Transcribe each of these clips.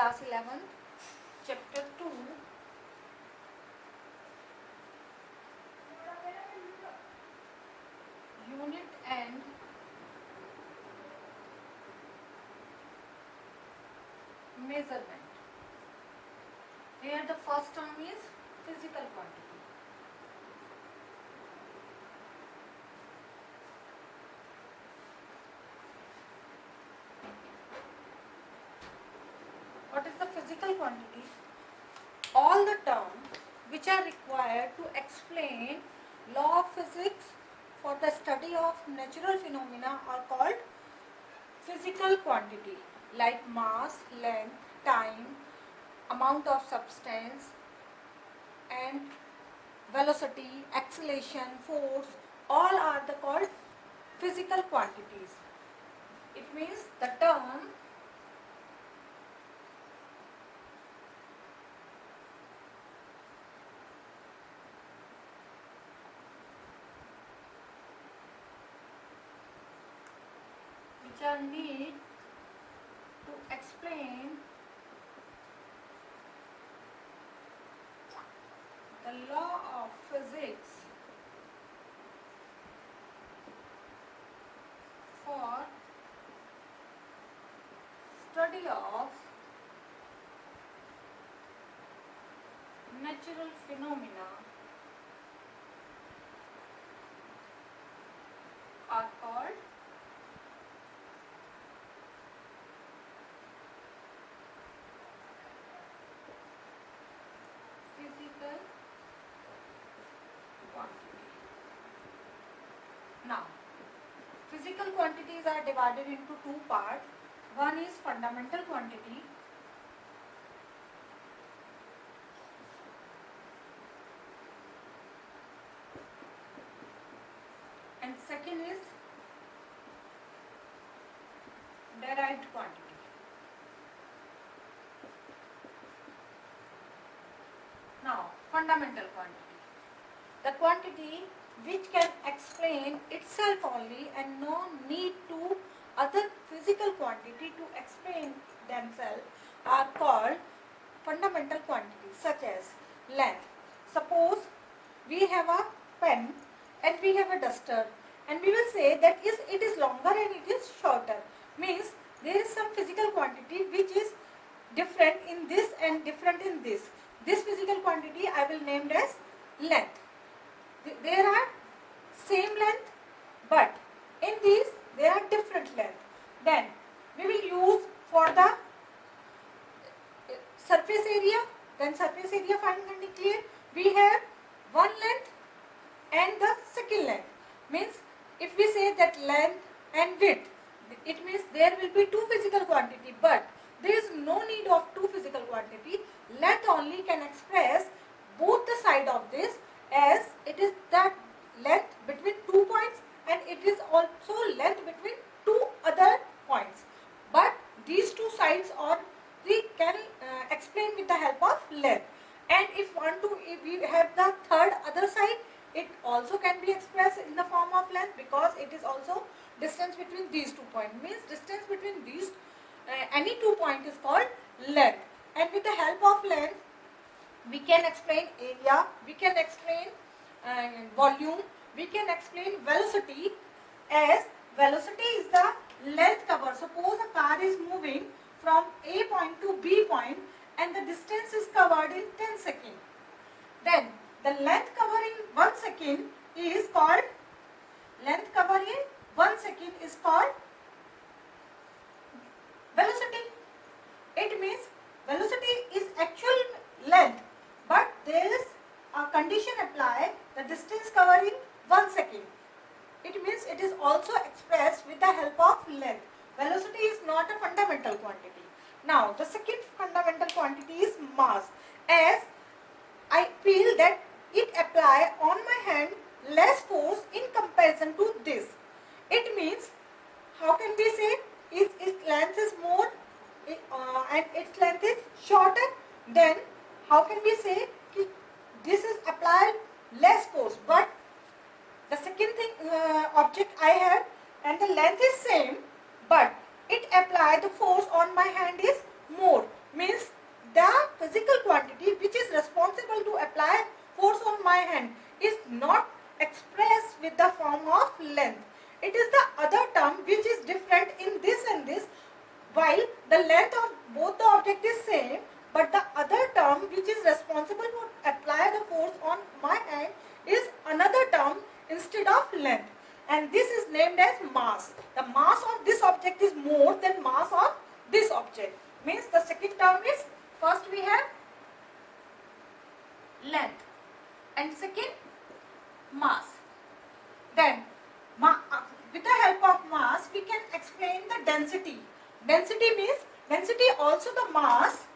class 11th, chapter 2, unit and measurement. Here the first term is physical quantity. What is the physical quantity? All the terms which are required to explain law of physics for the study of natural phenomena are called physical quantity, like mass, length, time, amount of substance, and velocity, acceleration, force, all are the called physical quantities. It means the term which are need to explain the law of physics for study of natural phenomena are called physical quantity. Now, physical quantities are divided into two parts. One is fundamental quantity and second is derived quantity. Now, fundamental quantity. The quantity which can explain itself only and no need to other physical quantity to explain themselves are called fundamental quantities, such as length. Suppose we have a pen and we have a duster, and we will say that it is longer and it is shorter. Means there is some physical quantity which is different in this and different in this. This physical quantity I will name as length. There are same length, but in these there are different length. Then we will use for the surface area. Then surface area find and clear. We have one length and the second length. Means if we say that length and width, it means there will be two physical quantity, but there is no need of two physical quantity. Length only can express both the side of this, as it is that length between 2 points and it is also length between two other points. But these two sides or we can explain with the help of length. And if we have the third other side, it also can be expressed in the form of length, because it is also distance between these 2 points. Means distance between these any 2 points is called length. And with the help of length we can explain area, we can explain volume, we can explain velocity, as velocity is the length cover. Suppose a car is moving from A point to B point and the distance is covered in 10 seconds. Then the length cover in 1 second is called velocity. It means velocity is actual length, but there is a condition applied, the distance covered in 1 second. It means it is also expressed with the help of length. Velocity is not a fundamental quantity. Now the second fundamental quantity is mass, as I feel that it apply on my hand less force in comparison to this. It means, how can we say its length is more and its length is shorter? Then how can we say this is applied less force, but the second object I have and the length is same, but it apply the force on my hand is more. Means while the length of both the object is same, but the other term which is responsible for apply the force on my hand is another term instead of length, and this is named as mass. The mass of this object is more than mass of this object. Means the second term is, first we have length and second mass. Then with the help of mass we can explain the density. Density means, density also the mass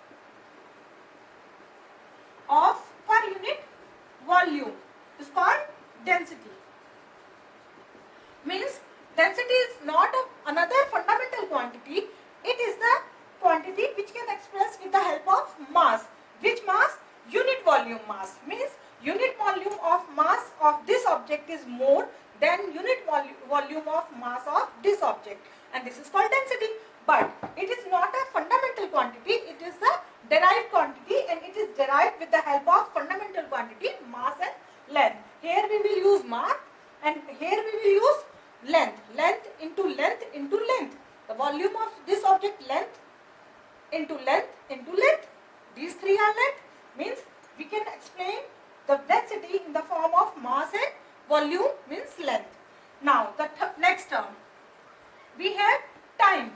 of per unit volume is called density. Means density is not another fundamental quantity, it is the quantity which can express with the help of mass. Which mass? Unit volume mass. Means unit volume of mass of this object is more than unit volume of mass of this object, and this is called density. But it is not a fundamental quantity, it is the derived quantity, and it is derived with the help of fundamental quantity mass and length. Here we will use mass and here we will use length. Length into length into length. The volume of this object, length into length into length. These three are length. Means we can explain the density in the form of mass and volume, means length. Now the next term we have time.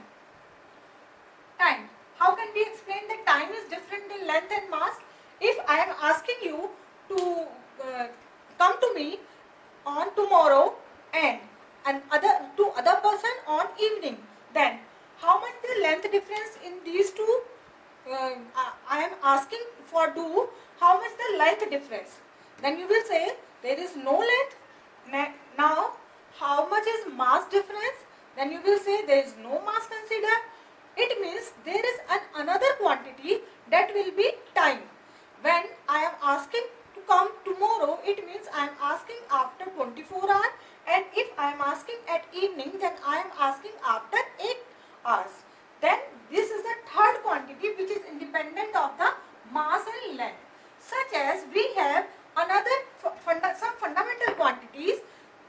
Time. How can we explain that time is different in length and mass? If I am asking you to come to me on tomorrow and other person on evening, then how much the length difference in these two? I am asking for how much the length difference? Then you will say there is no length. Now how much is mass difference? Then you will say there is no mass considered. It means there is another quantity that will be time. When I am asking to come tomorrow, it means I am asking after 24 hours, and if I am asking at evening, then I am asking after 8 hours. Then this is the third quantity which is independent of the mass and length. Such as we have some fundamental quantities,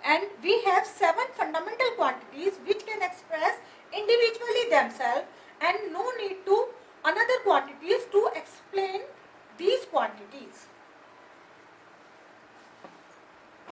and we have 7 fundamental quantities which can express individually themselves, and no need to another quantities to explain these quantities.